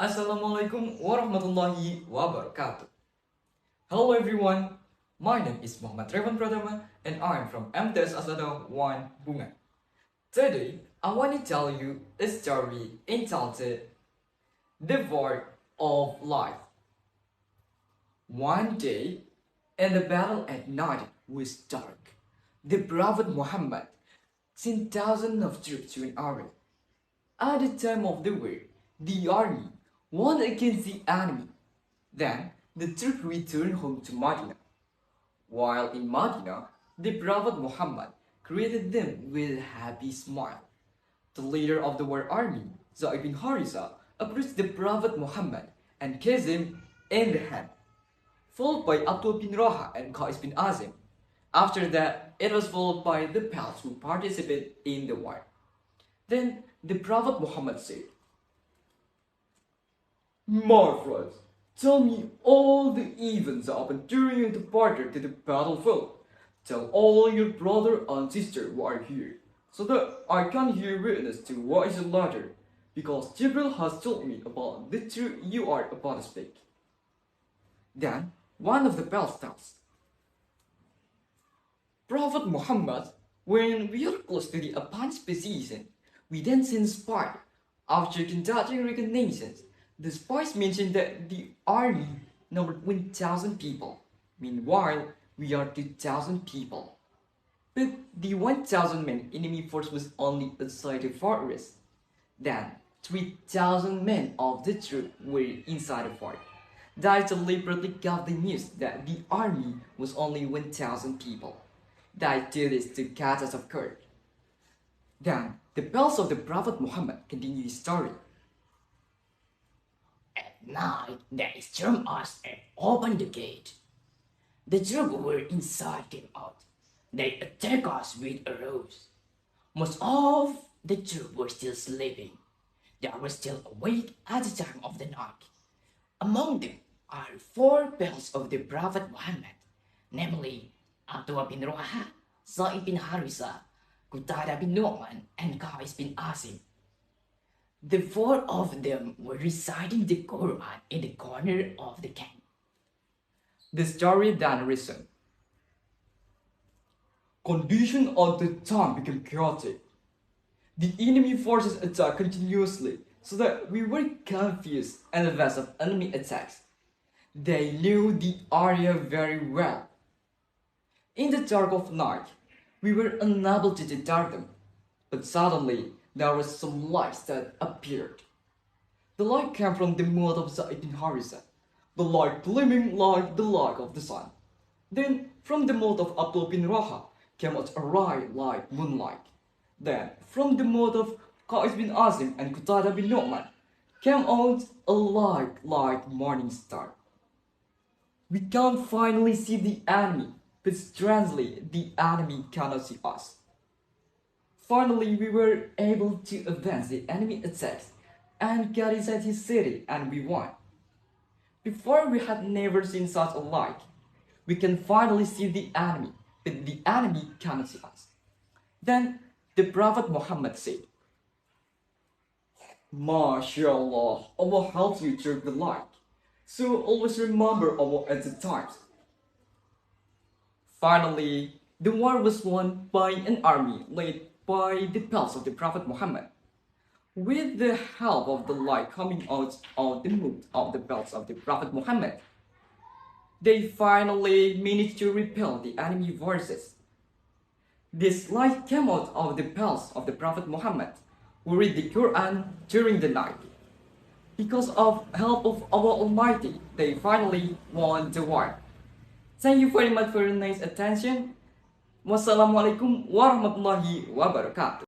Assalamualaikum warahmatullahi wabarakatuh. Hello everyone, my name is REVAN Pratama and I am from Mts Assa'adah 1 Bungah. Today, I want to tell you a story entitled The War of Life. One day, in the battle at night was dark. The Prophet Muhammad sent thousands of troops to an area. At the time of the war, the army won against the enemy. Then the troops returned home to Medina. While in Medina, the Prophet Muhammad greeted them with a happy smile. The leader of the war army, Zaid bin Harisa, approached the Prophet Muhammad and kissed him in the hand, followed by Abdullah bin Raha and Qais bin Azim. After that, it was followed by the pals who participated in the war. Then the Prophet Muhammad said, "My friends, tell me all the events that happened during your departure to the battlefield. Tell all your brother and sister who are here, so that I can hear witness to what is the latter, because Jibril has told me about the truth you are about to speak." Then one of the pals tells, "Prophet Muhammad, when we are close to the opponent's position, we then send spies. After conducting reconnaissance, the spies mentioned that the army numbered 1,000 people. Meanwhile, we are 2,000 people. But the 1,000 men enemy force was only outside the fortress. Then 3,000 men of the troop were inside the fort. They deliberately gave the news that the army was only 1,000 people. They did this to catch us off guard." Then the pals of the Prophet Muhammad continued his story. "At night, they stormed us and opened the gate. The troops who were inside came out. They attacked us with arrows. Most of the troops were still sleeping. They were still awake at the time of the night. Among them are 4 pals of the Prophet Muhammad, namely Abdullah bin Raha, Zaid bin Harisa, Qutadah bin Nu'man, and Qais bin Azim. The 4 of them were reciting the Quran in the corner of the camp." The story then resumed. "Conditions at the time became chaotic. The enemy forces attacked continuously, so that we were confused in advance of enemy attacks. They knew the area very well. In the dark of night, we were unable to detect them, but suddenly there was some lights that appeared. The light came from the mouth of Zaid bin Harisa, the light gleaming like the light of the sun. Then from the mouth of Abdullah bin Raha came out a ray like moonlight. Then from the mouth of Qais bin Azim and Qutadah bin Nu'man came out a light like morning star. We can finally see the enemy, but strangely the enemy cannot see us. Finally, we were able to advance the enemy attacks and get inside his city, and we won. Before, we had never seen such a light. We can finally see the enemy, but the enemy cannot see us." Then the Prophet Muhammad said, "MashaAllah, Allah helps you through the light. So always remember Allah at the times." Finally, the war was won by an army led by the pals of the Prophet Muhammad. With the help of the light coming out of the mouth of the pals of the Prophet Muhammad, they finally managed to repel the enemy forces. This light came out of the pals of the Prophet Muhammad, who read the Quran during the night. Because of help of Allah Almighty, they finally won the war. Thank you very much for your nice attention. Wassalamualaikum warahmatullahi wabarakatuh.